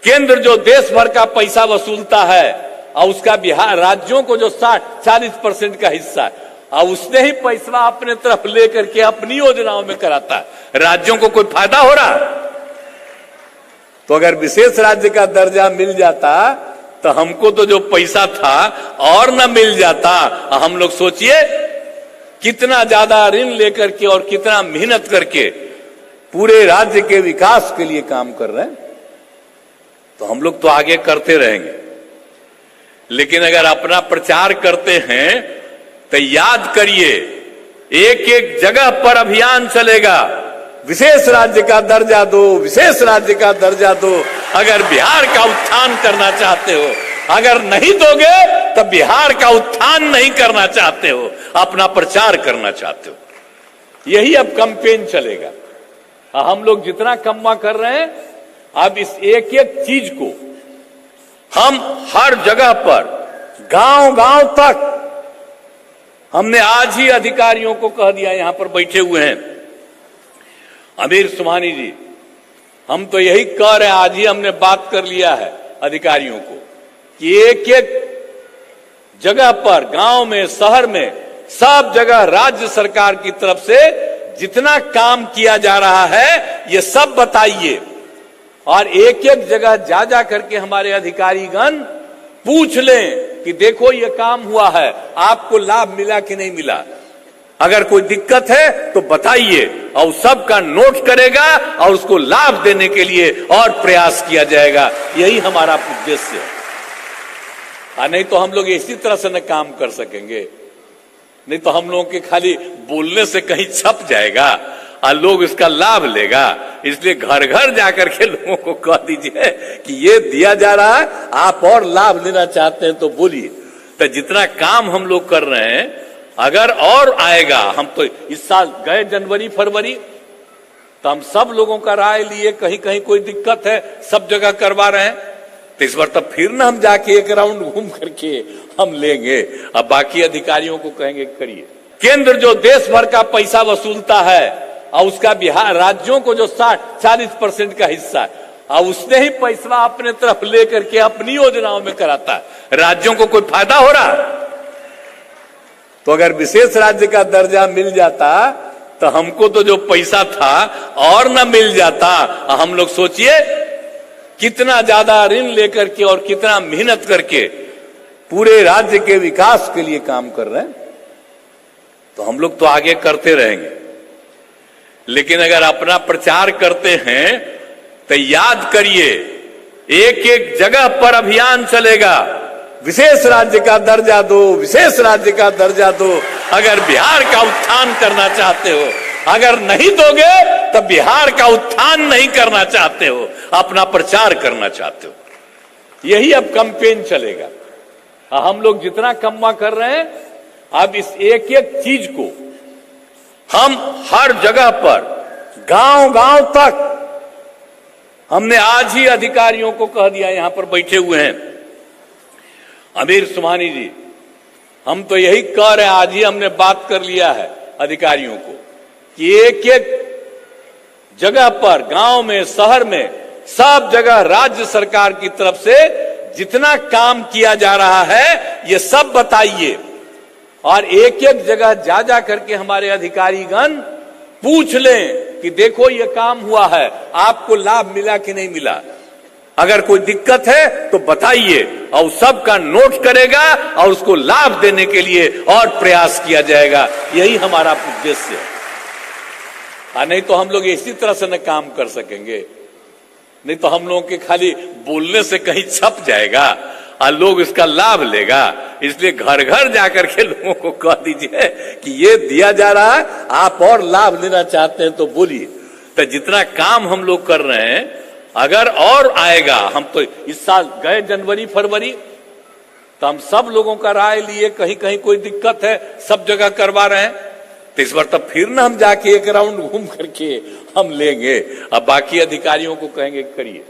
केंद्र जो देश भर का पैसा वसूलता है और उसका बिहार राज्यों को जो 40% का हिस्सा है और उसने ही पैसा अपने तरफ लेकर के अपनी योजनाओं में कराता है। राज्यों को कोई फायदा हो रहा? तो अगर विशेष राज्य का दर्जा मिल जाता तो हमको तो जो पैसा था और न मिल जाता। हम लोग सोचिए कितना ज्यादा ऋण लेकर के और कितना मेहनत करके पूरे राज्य के विकास के लिए काम कर रहे हैं। तो हम लोग तो आगे करते रहेंगे, लेकिन अगर अपना प्रचार करते हैं तो याद करिए एक एक जगह पर अभियान चलेगा, विशेष राज्य का दर्जा दो, विशेष राज्य का दर्जा दो। अगर बिहार का उत्थान करना चाहते हो, अगर नहीं दोगे तो बिहार का उत्थान नहीं करना चाहते हो, अपना प्रचार करना चाहते हो। यही अब कैंपेन चलेगा। हम लोग जितना कम्मा कर रहे हैं, अब इस एक एक चीज को हम हर जगह पर गांव गांव तक हमने आज ही अधिकारियों को कह दिया, यहां पर बैठे हुए हैं अमीर सुमानी जी, हम तो यही कह रहे हैं, आज ही हमने बात कर लिया है अधिकारियों को कि एक एक जगह पर गांव में शहर में सब जगह राज्य सरकार की तरफ से जितना काम किया जा रहा है ये सब बताइए और एक एक जगह जा जा करके हमारे अधिकारीगण पूछ लें कि देखो ये काम हुआ है, आपको लाभ मिला कि नहीं मिला। अगर कोई दिक्कत है तो बताइए और सबका नोट करेगा और उसको लाभ देने के लिए और प्रयास किया जाएगा। यही हमारा उद्देश्य है। नहीं तो हम लोग इसी तरह से न काम कर सकेंगे, नहीं तो हम लोगों के खाली बोलने से कहीं छप जाएगा और लोग इसका लाभ लेगा। इसलिए घर घर जाकर के लोगों को कह दीजिए कि ये दिया जा रहा है, आप और लाभ लेना चाहते हैं तो बोलिए। तो जितना काम हम लोग कर रहे हैं, अगर और आएगा, हम तो इस साल गए जनवरी फरवरी तो हम सब लोगों का राय लिए, कहीं कहीं कोई दिक्कत है सब जगह करवा रहे हैं। तो इस बार तब फिर ना हम जाके एक राउंड घूम करके हम लेंगे, अब बाकी अधिकारियों को कहेंगे करिए। केंद्र जो देश भर का पैसा वसूलता है और उसका बिहार राज्यों को जो 40% का हिस्सा है और उसने ही पैसा अपने तरफ लेकर के अपनी योजनाओं में कराता है। राज्यों को कोई फायदा हो रहा? तो अगर विशेष राज्य का दर्जा मिल जाता तो हमको तो जो पैसा था और न मिल जाता। हम लोग सोचिए कितना ज्यादा ऋण लेकर के और कितना मेहनत करके पूरे राज्य के विकास के लिए काम कर रहे हैं। तो हम लोग तो आगे करते रहेंगे, लेकिन अगर अपना प्रचार करते हैं तो याद करिए एक एक जगह पर अभियान चलेगा, विशेष राज्य का दर्जा दो, विशेष राज्य का दर्जा दो। अगर बिहार का उत्थान करना चाहते हो, अगर नहीं दोगे तो बिहार का उत्थान नहीं करना चाहते हो, अपना प्रचार करना चाहते हो। यही अब कैंपेन चलेगा। हम लोग जितना कम्मा कर रहे हैं, अब इस एक एक चीज को हम हर जगह पर गांव गांव तक हमने आज ही अधिकारियों को कह दिया, यहां पर बैठे हुए हैं अमीर सुमानी जी, हम तो यही कह रहे हैं, आज ही हमने बात कर लिया है अधिकारियों को कि एक एक जगह पर गांव में शहर में सब जगह राज्य सरकार की तरफ से जितना काम किया जा रहा है ये सब बताइए और एक एक जगह जा जा करके हमारे अधिकारीगण पूछ लें कि देखो ये काम हुआ है, आपको लाभ मिला कि नहीं मिला। अगर कोई दिक्कत है तो बताइए और सबका नोट करेगा और उसको लाभ देने के लिए और प्रयास किया जाएगा। यही हमारा उद्देश्य है। नहीं तो हम लोग इसी तरह से न काम कर सकेंगे, नहीं तो हम लोगों के खाली बोलने से कहीं छप जाएगा और लोग इसका लाभ लेगा। इसलिए घर घर जाकर के लोगों को कह दीजिए कि ये दिया जा रहा है, आप और लाभ लेना चाहते हैं तो बोलिए। तो जितना काम हम लोग कर रहे हैं, अगर और आएगा, हम तो इस साल गए जनवरी फरवरी तो हम सब लोगों का राय लिए, कहीं कहीं कोई दिक्कत है सब जगह करवा रहे हैं। तो इस बार तब फिर ना हम जाके एक राउंड घूम करके हम लेंगे, अब बाकी अधिकारियों को कहेंगे करिए।